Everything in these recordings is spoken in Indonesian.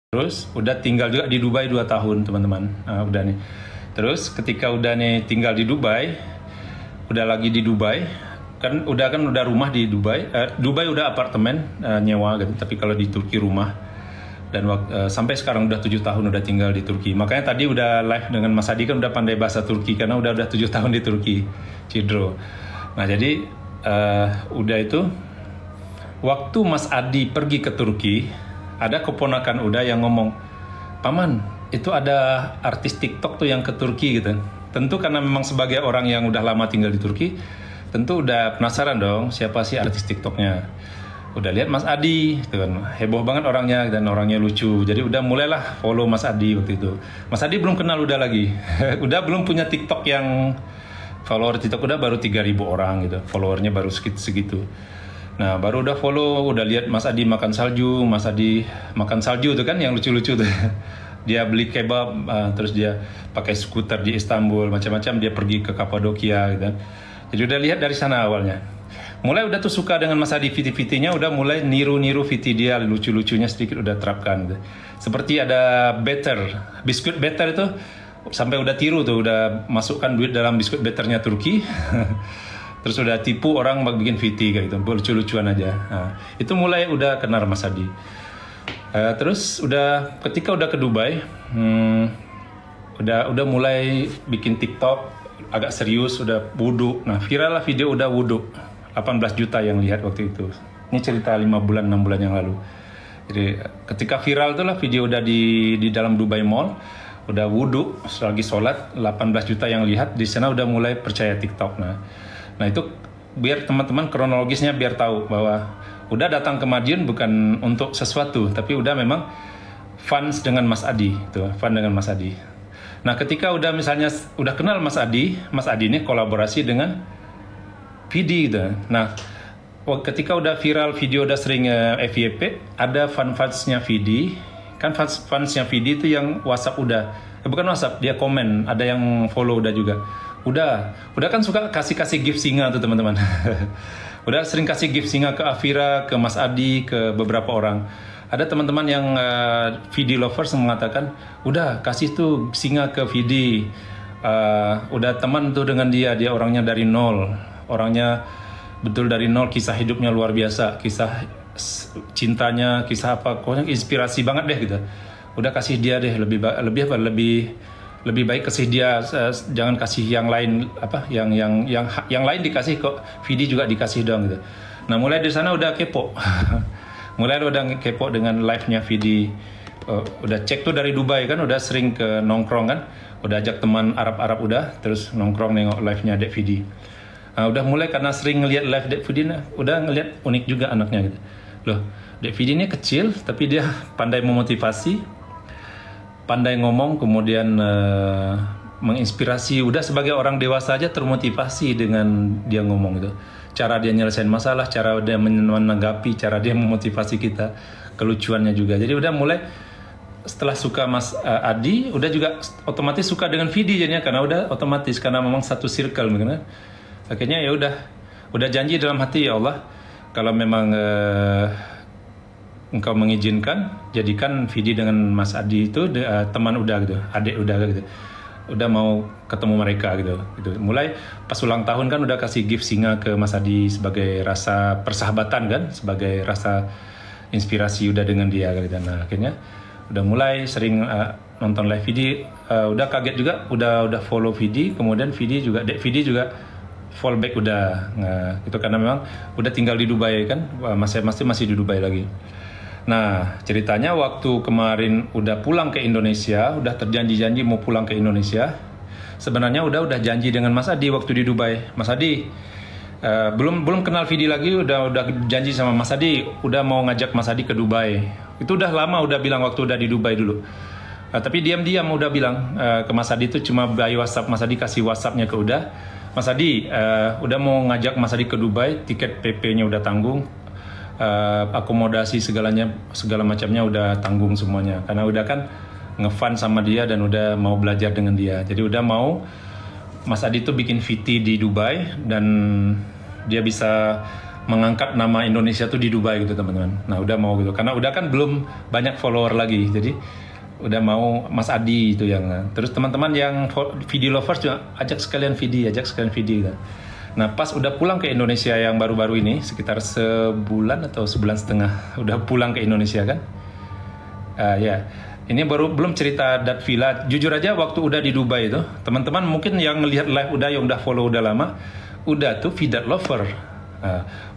Terus udah tinggal juga di Dubai 2 tahun teman-teman. Udah nih. Terus ketika udah nih tinggal di Dubai, udah lagi di Dubai, kan udah rumah di Dubai. Dubai udah apartemen nyewa gitu. Tapi kalau di Turki rumah. Dan sampai sekarang udah 7 tahun udah tinggal di Turki. Makanya tadi udah live dengan Mas Adi kan udah pandai bahasa Turki karena udah 7 tahun di Turki, Cidro. Nah jadi udah itu waktu Mas Adi pergi ke Turki, ada keponakan udah yang ngomong, "Paman, itu ada artis TikTok tuh yang ke Turki gitu." Tentu karena memang sebagai orang yang udah lama tinggal di Turki, tentu udah penasaran dong siapa sih artis TikToknya. Udah lihat Mas Adi, gitu kan. Heboh banget orangnya dan orangnya lucu. Jadi udah mulailah follow Mas Adi waktu itu. Mas Adi belum kenal udah lagi. Udah belum punya TikTok yang follower TikTok udah baru 3.000 orang gitu. Followernya baru segitu. Nah baru udah follow, udah lihat Mas Adi makan salju, Mas Adi makan salju tuh kan yang lucu-lucu tuh. Dia beli kebab, terus dia pakai skuter di Istanbul, macam-macam dia pergi ke Kapadokia gitu. Jadi udah lihat dari sana awalnya. Mulai udah tuh suka dengan Mas Adi, VT-VT-nya udah mulai niru-niru VT dia, lucu-lucunya sedikit udah terapkan gitu. Seperti ada Better, biskuit Better itu sampai udah tiru tuh, udah masukkan duit dalam biskuit Betternya Turki. Terus udah tipu orang bikin VT kayak gitu, lucu-lucuan aja. Nah, itu mulai udah kenal Mas Adi. Terus ketika udah ke Dubai, udah mulai bikin TikTok agak serius, udah wudhu. Nah viral lah video udah wudhu, 18 juta yang lihat waktu itu. Ini cerita 5 bulan 6 bulan yang lalu. Jadi ketika viral tuh lah video udah di dalam Dubai Mall, udah wudhu, lagi sholat, 18 juta yang lihat. Di sana udah mulai percaya TikTok. Nah itu biar teman-teman kronologisnya biar tahu bahwa udah datang ke Madiun bukan untuk sesuatu, tapi udah memang fans dengan Mas Adi, fun dengan Mas Adi. Nah ketika udah misalnya udah kenal Mas Adi ini kolaborasi dengan Vidi gitu. Nah ketika udah viral video udah sering FYP, ada fansnya Vidi, kan fansnya Vidi itu yang WhatsApp bukan WhatsApp, dia komen, ada yang follow udah juga. Udah kan suka kasih gift singa tuh teman-teman. Udah sering kasih gift singa ke Afira, ke Mas Adi, ke beberapa orang. Ada teman-teman yang Vidi lovers mengatakan, udah kasih tuh singa ke Vidi. Udah teman tuh dengan dia orangnya dari nol. Orangnya betul dari nol, kisah hidupnya luar biasa, kisah cintanya, kisah apa, pokoknya inspirasi banget deh gitu. Udah kasih dia deh, lebih baik kasih dia, jangan kasih yang lain yang lain dikasih kok, Vidi juga dikasih dong gitu. Nah mulai dari sana udah kepo. Mulai udah kepo dengan live-nya Vidi. Udah cek tuh dari Dubai kan udah sering ke nongkrong kan, udah ajak teman Arab udah terus nongkrong nengok live-nya Dek Vidi. Udah mulai karena sering ngelihat live Dek Vidi, udah ngelihat unik juga anaknya gitu. Loh, Dek Vidi ini kecil tapi dia pandai memotivasi, pandai ngomong, kemudian menginspirasi. Udah sebagai orang dewasa aja termotivasi dengan dia ngomong gitu. Cara dia nyelesain masalah, cara dia menanggapi, cara dia memotivasi kita, kelucuannya juga. Jadi udah mulai setelah suka Mas Adi, udah juga otomatis suka dengan Vidi jadinya karena udah otomatis karena memang satu circle kan. Akhirnya ya udah janji dalam hati, ya Allah, kalau memang Engkau mengizinkan, jadikan Vidi dengan Mas Adi itu teman udah gitu, adik udah gitu. Udah mau ketemu mereka gitu. Mulai pas ulang tahun kan udah kasih gift singa ke Mas Adi sebagai rasa persahabatan kan, sebagai rasa inspirasi udah dengan dia gitu. Nah, akhirnya udah mulai sering nonton live Vidi, udah kaget juga, udah follow Vidi, kemudian Vidi juga follow back udah. Nah, itu karena memang udah tinggal di Dubai kan, masih di Dubai lagi. Nah, ceritanya waktu kemarin udah pulang ke Indonesia, udah terjanji mau pulang ke Indonesia. Sebenarnya udah janji dengan Mas Adi waktu di Dubai. Mas Adi, belum kenal Vidi lagi, udah janji sama Mas Adi, udah mau ngajak Mas Adi ke Dubai. Itu udah lama udah bilang waktu udah di Dubai dulu. Tapi diam-diam udah bilang ke Mas Adi itu cuma by WhatsApp. Mas Adi kasih WhatsAppnya ke udah. Mas Adi, udah mau ngajak Mas Adi ke Dubai, tiket PP-nya udah tanggung. Akomodasi segala macamnya udah tanggung semuanya karena udah kan ngefan sama dia dan udah mau belajar dengan dia. Jadi udah mau Mas Adi tuh bikin VT di Dubai dan dia bisa mengangkat nama Indonesia tuh di Dubai gitu teman-teman. Nah udah mau gitu, karena udah kan belum banyak follower lagi, jadi udah mau Mas Adi itu yang. Terus teman-teman yang video lovers juga ajak sekalian video gitu. Nah pas udah pulang ke Indonesia yang baru-baru ini, sekitar sebulan atau sebulan setengah udah pulang ke Indonesia kan. Ya, ini belum cerita Dat Villa. Jujur aja waktu udah di Dubai itu, teman-teman mungkin yang ngelihat live yang udah follow udah lama, udah tuh Vidat Lover.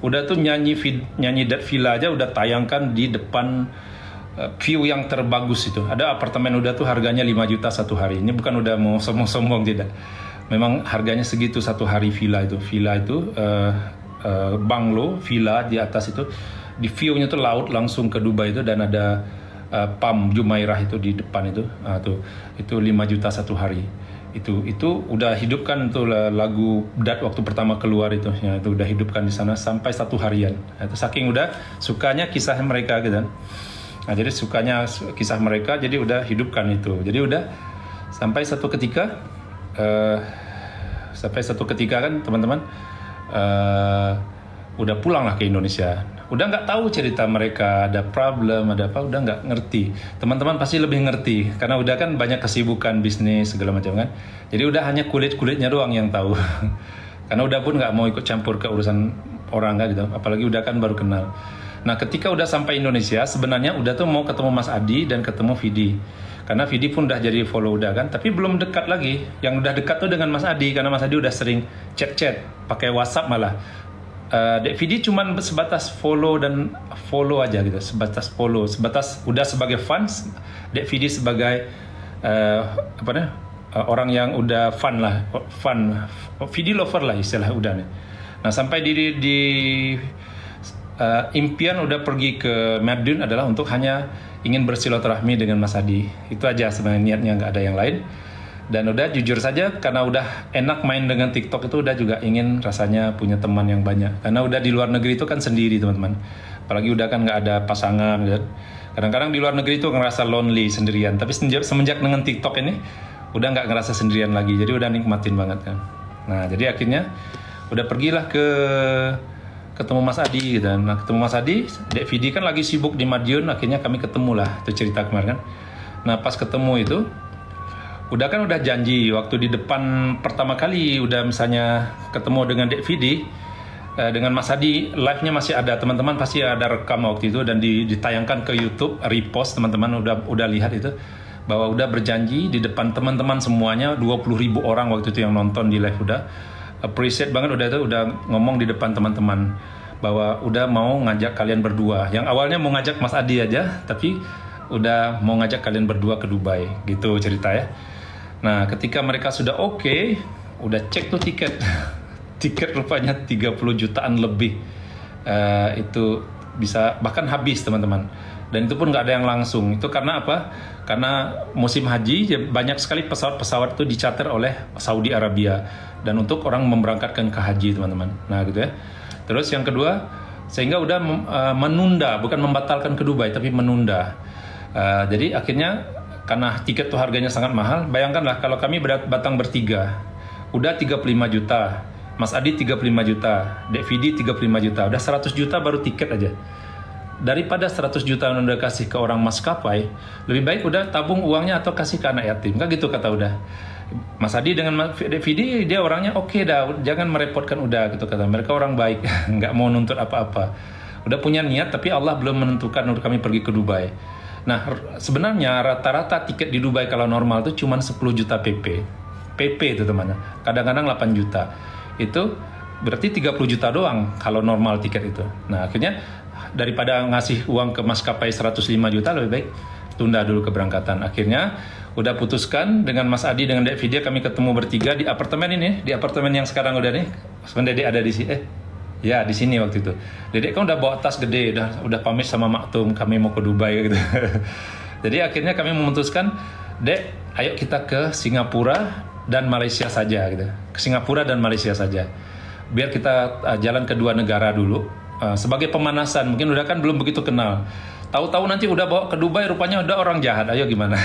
Udah tuh nyanyi Dat Villa aja udah tayangkan di depan view yang terbagus itu. Ada apartemen udah tuh harganya 5 juta satu hari. Ini bukan udah mau sombong-sombong, tidak. Memang harganya segitu satu hari villa itu. Villa itu bungalow, villa di atas itu, di view-nya tuh laut langsung ke Dubai itu, dan ada Pam Jumairah itu di depan itu. Itu 5 juta satu hari. Itu udah hidupkan tuh lagu Dat waktu pertama keluar itu, ya, itu udah hidupkan di sana sampai 1 harian. Itu saking udah sukanya kisah mereka gitu. Nah, jadi sukanya kisah mereka, jadi udah hidupkan itu. Jadi udah sampai satu ketika kan teman-teman udah pulang lah ke Indonesia. Udah nggak tahu cerita mereka, ada problem, ada apa, udah nggak ngerti. Teman-teman pasti lebih ngerti, karena udah kan banyak kesibukan bisnis segala macam kan. Jadi udah hanya kulit-kulitnya doang yang tahu. Karena udah pun nggak mau ikut campur ke urusan orang kan gitu. Apalagi udah kan baru kenal. Nah ketika udah sampai Indonesia, sebenarnya udah tuh mau ketemu Mas Adi dan ketemu Vidi. Karena Vidi pun udah jadi follow udah kan, tapi belum dekat lagi. Yang udah dekat tuh dengan Mas Adi, karena Mas Adi udah sering chat-chat, pakai WhatsApp malah. Dek Vidi cuman sebatas follow aja gitu, sebatas udah sebagai fans. Dek Vidi sebagai orang yang udah fun Vidi lover lah istilah udah nih. Nah sampai di impian udah pergi ke Madiun adalah untuk hanya ingin bersilaturahmi dengan Mas Adi. Itu aja sebenarnya niatnya, nggak ada yang lain. Dan udah jujur saja, karena udah enak main dengan TikTok itu, udah juga ingin rasanya punya teman yang banyak. Karena udah di luar negeri itu kan sendiri teman-teman. Apalagi udah kan nggak ada pasangan kan. Kadang-kadang di luar negeri itu ngerasa lonely, sendirian. Tapi semenjak dengan TikTok ini udah nggak ngerasa sendirian lagi. Jadi udah nikmatin banget kan. Nah jadi akhirnya udah pergilah ketemu Mas Adi gitu. Nah ketemu Mas Adi, Dek Vidi kan lagi sibuk di Madiun. Akhirnya kami ketemu lah, itu cerita kemarin kan. Nah pas ketemu itu udah janji waktu di depan pertama kali udah misalnya ketemu dengan Dek Vidi, dengan Mas Adi, live-nya masih ada, teman-teman pasti ada rekam waktu itu dan ditayangkan ke YouTube, repost, teman-teman udah lihat itu, bahwa udah berjanji di depan teman-teman semuanya, 20.000 orang waktu itu yang nonton di live, udah appreciate banget, udah ngomong di depan teman-teman bahwa udah mau ngajak kalian berdua. Yang awalnya mau ngajak Mas Adi aja, tapi udah mau ngajak kalian berdua ke Dubai, gitu cerita ya. Nah ketika mereka sudah oke, udah cek tuh tiket tiket rupanya 30 jutaan lebih. Itu bisa bahkan habis teman-teman, dan itu pun nggak ada yang langsung. Itu karena apa? Karena musim haji banyak sekali pesawat-pesawat itu dicater oleh Saudi Arabia, dan untuk orang memberangkatkan ke haji teman-teman. Nah gitu ya. Terus yang kedua, sehingga udah menunda, bukan membatalkan ke Dubai tapi menunda. Jadi akhirnya karena tiket tuh harganya sangat mahal, bayangkanlah kalau kami datang bertiga, udah 35 juta, Mas Adi 35 juta, Dek Vidi 35 juta, udah 100 juta baru tiket aja. Daripada 100 juta udah kasih ke orang maskapai, lebih baik udah tabung uangnya atau kasih ke anak yatim, kan gitu kata udah. Mas Adi dengan Dek Vidi, dia orangnya oke dah, jangan merepotkan udah gitu kata. Mereka orang baik, nggak mau nuntut apa-apa. Udah punya niat, tapi Allah belum menentukan untuk kami pergi ke Dubai. Nah, sebenarnya rata-rata tiket di Dubai kalau normal itu cuma 10 juta PP. PP itu teman-teman. Kadang-kadang 8 juta. Itu berarti 30 juta doang kalau normal tiket itu. Nah, akhirnya daripada ngasih uang ke maskapai 105 juta, lebih baik tunda dulu keberangkatan. Akhirnya udah putuskan dengan Mas Adi, dengan Dek Vidya, kami ketemu bertiga di apartemen ini, di apartemen yang sekarang udah nih. Sebenarnya Dek ada di sini. Ya di sini waktu itu. Dedek kan udah bawa tas gede, udah pamit sama Maktum, kami mau ke Dubai gitu. Jadi akhirnya kami memutuskan, Dek, ayo kita ke Singapura dan Malaysia saja gitu. Ke Singapura dan Malaysia saja. Biar kita jalan ke dua negara dulu sebagai pemanasan. Mungkin udah kan belum begitu kenal. Tahu-tahu nanti udah bawa ke Dubai, rupanya udah orang jahat. Ayo gimana?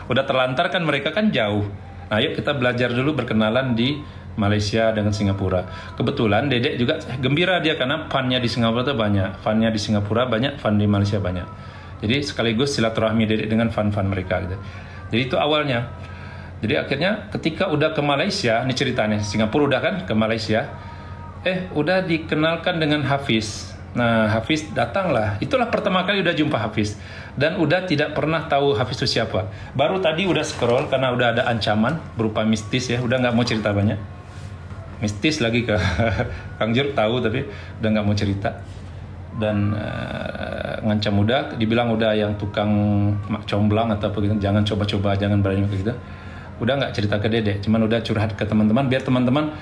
Udah terlantar kan, mereka kan jauh. Nah, ayo kita belajar dulu berkenalan di Malaysia dengan Singapura. Kebetulan Dedek juga gembira dia karena fan-nya di Singapura tuh banyak, fan-nya di Singapura banyak, fan di Malaysia banyak. Jadi sekaligus silaturahmi Dedek dengan fan-fan mereka gitu. Jadi itu awalnya. Jadi akhirnya ketika udah ke Malaysia, ini ceritanya, Singapura udah kan ke Malaysia, udah dikenalkan dengan Hafiz. Nah, Hafiz datanglah. Itulah pertama kali udah jumpa Hafiz. Dan udah tidak pernah tahu Hafiz itu siapa. Baru tadi udah scroll karena udah ada ancaman berupa mistis ya. Udah nggak mau cerita banyak. Mistis lagi ke Kang Jur tahu tapi udah nggak mau cerita. Dan ngancam udah, dibilang udah yang tukang mak comblang atau apa gitu. Jangan coba-coba, jangan berani kayak gitu. Udah nggak cerita ke Dedek. Cuman udah curhat ke teman-teman biar teman-teman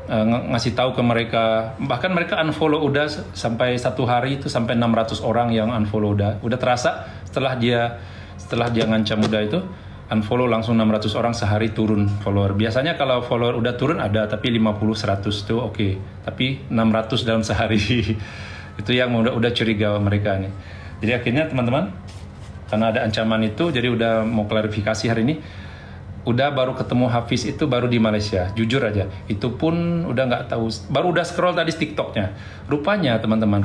ngasih tahu ke mereka, bahkan mereka unfollow udah sampai satu hari itu sampai 600 orang yang unfollow udah terasa setelah dia ngancam udah itu unfollow langsung 600 orang sehari turun follower. Biasanya kalau follower udah turun ada tapi 50 100 itu oke. Tapi 600 dalam sehari itu yang udah curiga mereka nih. Jadi akhirnya teman-teman karena ada ancaman itu jadi udah mau klarifikasi hari ini. Udah baru ketemu Hafiz itu baru di Malaysia, jujur aja. Itu pun udah nggak tahu, baru udah scroll tadi TikToknya. Rupanya teman-teman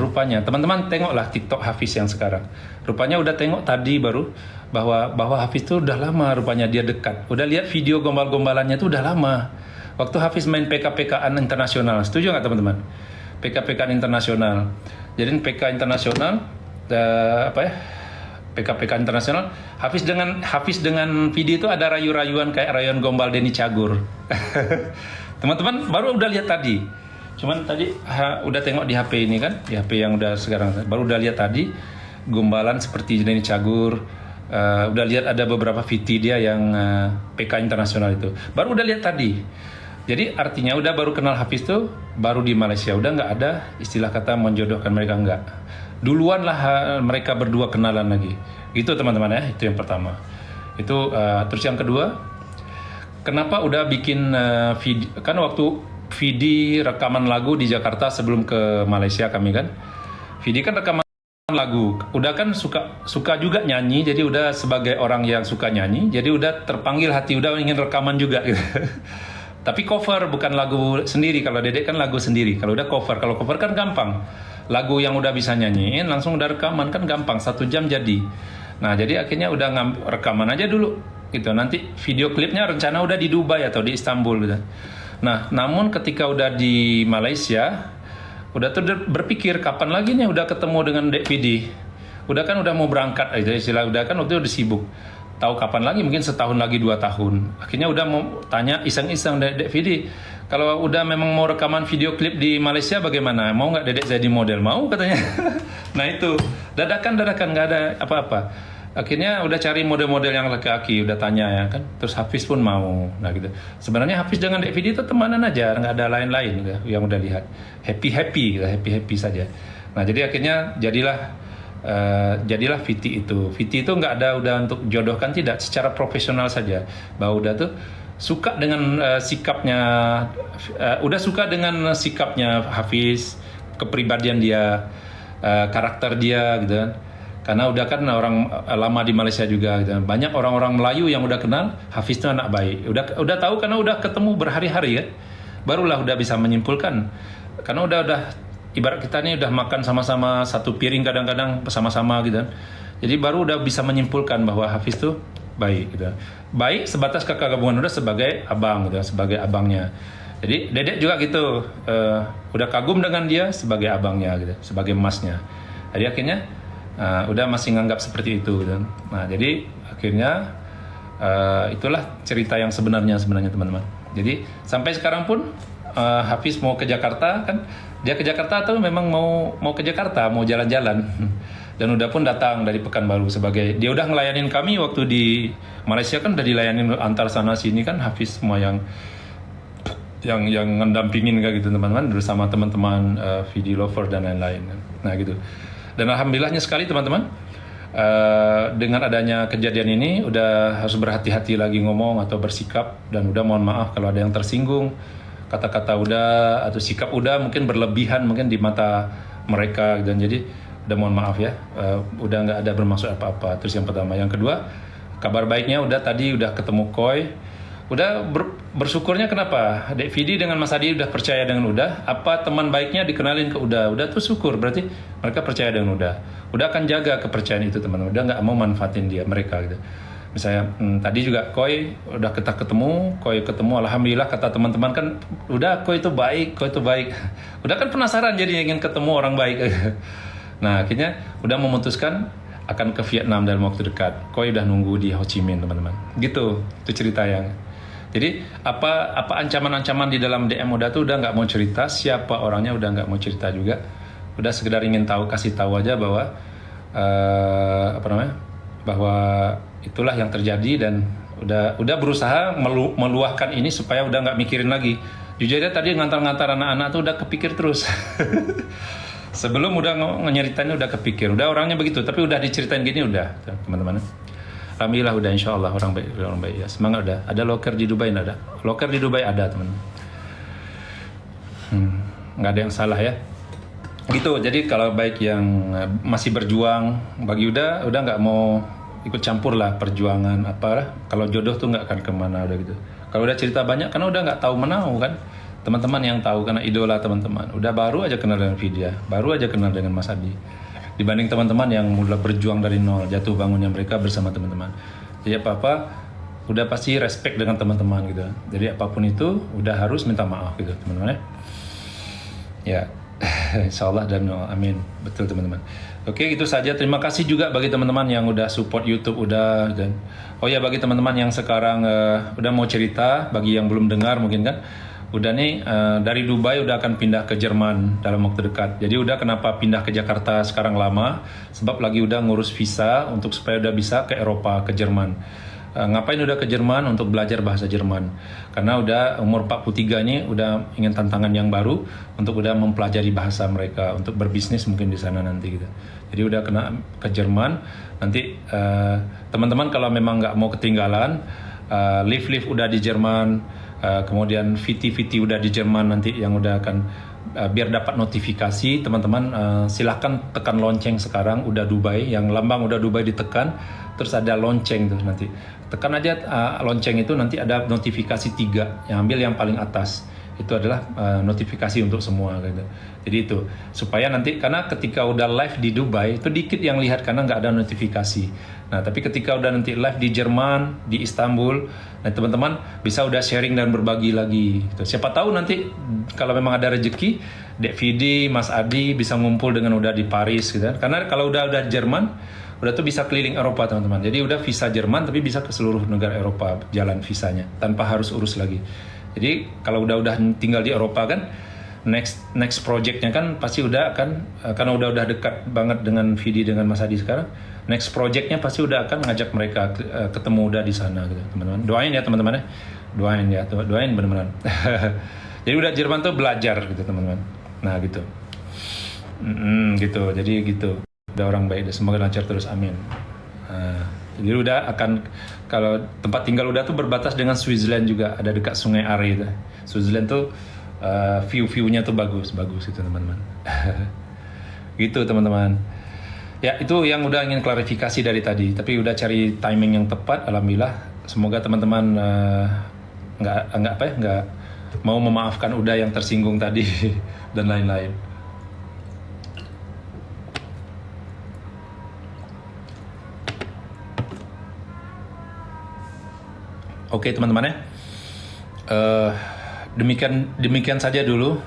tengoklah TikTok Hafiz yang sekarang. Rupanya udah tengok tadi baru bahwa Hafiz itu udah lama rupanya dia dekat. Udah lihat video gombal-gombalannya itu udah lama. Waktu Hafiz main PK-PKan internasional, setuju nggak teman-teman? PK-PKan internasional. Jadi PK internasional PK internasional, Hafiz dengan video itu ada rayu-rayuan kayak rayuan gombal Denny Cagur. Teman-teman baru udah lihat tadi. Cuman tadi udah tengok di HP ini kan, di HP yang udah sekarang. Baru udah lihat tadi gombalan seperti Denny Cagur. Udah lihat ada beberapa VT dia yang PK internasional itu. Baru udah lihat tadi. Jadi artinya udah baru kenal Hafiz tuh baru di Malaysia. Udah nggak ada istilah kata menjodohkan mereka, nggak. Duluan lah mereka berdua kenalan lagi. Itu teman-teman ya, itu yang pertama. Itu terus yang kedua, kenapa udah bikin video? Kan waktu Vidi rekaman lagu di Jakarta sebelum ke Malaysia kami kan. Vidi kan rekaman lagu, udah kan suka juga nyanyi, jadi udah sebagai orang yang suka nyanyi, jadi udah terpanggil hati, udah ingin rekaman juga gitu. Tapi cover bukan lagu sendiri. Kalau Dedek kan lagu sendiri. Kalau udah cover, kalau cover kan gampang. Lagu yang udah bisa nyanyiin langsung udah rekaman kan gampang, 1 jam jadi. Nah jadi akhirnya udah rekaman aja dulu gitu. Nanti video klipnya rencana udah di Dubai atau di Istanbul gitu. Nah namun ketika udah di Malaysia udah tuh berpikir kapan lagi nih udah ketemu dengan Dek Vidi. Udah kan udah mau berangkat aja istilah, udah kan waktu itu udah sibuk. Tahu kapan lagi, mungkin setahun lagi 2 tahun. Akhirnya udah mau tanya iseng-iseng Dek Vidi, kalau udah memang mau rekaman video klip di Malaysia bagaimana? Mau nggak Dedek jadi model? Mau katanya. Nah itu dadakan nggak ada apa-apa. Akhirnya udah cari model-model yang laki-laki, udah tanya ya kan. Terus Hafiz pun mau. Nah gitu. Sebenarnya Hafiz dengan Dek Vidi itu temanan aja, nggak ada lain-lain gitu, yang udah lihat. Happy saja. Nah jadi akhirnya jadilah Viti itu. Viti itu nggak ada udah untuk jodohkan, tidak, secara profesional saja. Bahwa udah tuh suka dengan sikapnya, Hafiz, kepribadian dia, karakter dia gitu kan. Karena udah kan orang lama di Malaysia juga gitu. Banyak orang-orang Melayu yang udah kenal Hafiz itu anak baik. Udah tahu karena udah ketemu berhari-hari kan. Barulah udah bisa menyimpulkan. Karena udah ibarat kita nih udah makan sama-sama satu piring kadang-kadang bersama-sama gitu kan. Jadi baru udah bisa menyimpulkan bahwa Hafiz tuh baik gitu. Baik sebatas kakak gabungan, udah sebagai abang gitu, sebagai abangnya. Jadi Dedek juga gitu, udah kagum dengan dia sebagai abangnya gitu, sebagai emasnya. Jadi akhirnya udah masih nganggap seperti itu gitu. Nah jadi akhirnya itulah cerita yang sebenarnya teman-teman. Jadi sampai sekarang pun Hafiz mau ke Jakarta kan, dia ke Jakarta atau memang mau ke Jakarta, mau jalan-jalan. Dan udah pun datang dari Pekanbaru sebagai, dia udah ngelayanin kami waktu di Malaysia kan, udah dilayanin antar sana sini kan, Hafiz semua yang ngedampingin kayak gitu teman-teman, bersama teman-teman video lover dan lain-lain. Nah gitu. Dan alhamdulillahnya sekali teman-teman, dengan adanya kejadian ini udah harus berhati-hati lagi ngomong atau bersikap, dan udah mohon maaf kalau ada yang tersinggung, kata-kata udah atau sikap udah mungkin berlebihan mungkin di mata mereka, dan jadi udah mohon maaf ya, udah nggak ada bermaksud apa-apa. Terus yang pertama, yang kedua, kabar baiknya udah tadi udah ketemu Koi bersyukurnya kenapa? Dek Vidi dengan Mas Adi udah percaya dengan Uda. Apa teman baiknya dikenalin ke Uda? Uda tuh syukur, berarti mereka percaya dengan Uda. Uda akan jaga kepercayaan itu teman-teman. Uda nggak mau manfaatin mereka gitu. Misalnya tadi juga Koi udah kita ketemu, Koi ketemu, alhamdulillah kata teman-teman kan, udah Koi itu baik, Koi itu baik. Udah kan penasaran jadi ingin ketemu orang baik. Nah akhirnya udah memutuskan akan ke Vietnam dalam waktu dekat. Koi udah nunggu di Ho Chi Minh teman-teman. Gitu, itu cerita yang. Jadi apa ancaman-ancaman di dalam DM Uda tuh udah nggak mau cerita, siapa orangnya udah nggak mau cerita juga. Udah sekedar ingin kasih tahu aja bahwa bahwa itulah yang terjadi dan udah berusaha meluahkan ini supaya udah nggak mikirin lagi. Jujur aja tadi ngantar-ngantar anak-anak tuh udah kepikir terus. Sebelum udah nyeritain udah kepikir, udah orangnya begitu, tapi udah diceritain gini udah teman-teman. Alhamdulillah udah insya Allah orang baik ya, semangat udah. Ada loker di Dubai ada, loker di Dubai ada teman. Nggak ada yang salah ya. Gitu, jadi kalau baik yang masih berjuang, bagi udah nggak mau ikut campur lah perjuangan apa. Kalau jodoh tuh nggak akan kemana udah gitu. Kalau udah cerita banyak, karena udah nggak tahu menau kan. Teman-teman yang tahu karena idola teman-teman. Udah baru aja kenal dengan Vidya, baru aja kenal dengan Mas Adi. Dibanding teman-teman yang mulai berjuang dari nol, jatuh bangunnya mereka bersama teman-teman. Jadi apa-apa udah pasti respect dengan teman-teman gitu. Jadi apapun itu udah harus minta maaf gitu teman-teman ya. Ya, insya Allah dan amin. Betul teman-teman. Oke, itu saja. Terima kasih juga bagi teman-teman yang udah support YouTube udah dan oh ya bagi teman-teman yang sekarang udah mau cerita, bagi yang belum dengar mungkin kan. Udah nih dari Dubai udah akan pindah ke Jerman dalam waktu dekat. Jadi udah kenapa pindah ke Jakarta sekarang lama? Sebab lagi udah ngurus visa untuk supaya udah bisa ke Eropa, ke Jerman. Ngapain udah ke Jerman? Untuk belajar bahasa Jerman. Karena udah umur 43 nih udah ingin tantangan yang baru untuk udah mempelajari bahasa mereka untuk berbisnis mungkin di sana nanti gitu. Jadi udah kena ke Jerman. Nanti teman-teman kalau memang nggak mau ketinggalan, live udah di Jerman. Kemudian VT udah di Jerman nanti yang udah akan biar dapat notifikasi teman-teman silahkan tekan lonceng sekarang udah Dubai, yang lambang udah Dubai ditekan terus ada lonceng tuh nanti tekan aja lonceng itu nanti ada notifikasi 3 yang ambil yang paling atas itu adalah notifikasi untuk semua gitu. Jadi itu supaya nanti karena ketika udah live di Dubai itu dikit yang lihat karena nggak ada notifikasi. Nah tapi ketika udah nanti live di Jerman, di Istanbul, nah teman-teman bisa udah sharing dan berbagi lagi. Gitu. Siapa tahu nanti kalau memang ada rezeki, Dek Vidi, Mas Adi bisa ngumpul dengan udah di Paris gitu. Karena kalau udah Jerman, udah tuh bisa keliling Eropa teman-teman. Jadi udah visa Jerman tapi bisa ke seluruh negara Eropa jalan visanya tanpa harus urus lagi. Jadi kalau udah tinggal di Eropa kan next projectnya kan pasti udah akan karena udah dekat banget dengan Vidi dengan Mas Adi sekarang, next projectnya pasti udah akan ngajak mereka ketemu udah di sana gitu teman-teman. Doain ya teman-teman ya, doain benar-benar. Jadi udah Jerman tuh belajar gitu teman-teman. Nah gitu, gitu. Jadi gitu. Udah orang baik, semoga lancar terus, amin. Jadi udah akan kalau tempat tinggal udah tuh berbatas dengan Switzerland juga, ada dekat Sungai Are itu. Switzerland tuh view-nya tuh bagus itu teman-teman. Gitu teman-teman. Ya itu yang udah ingin klarifikasi dari tadi, tapi udah cari timing yang tepat, alhamdulillah. Semoga teman-teman nggak mau memaafkan udah yang tersinggung tadi dan lain-lain. Oke teman-teman ya, demikian saja dulu.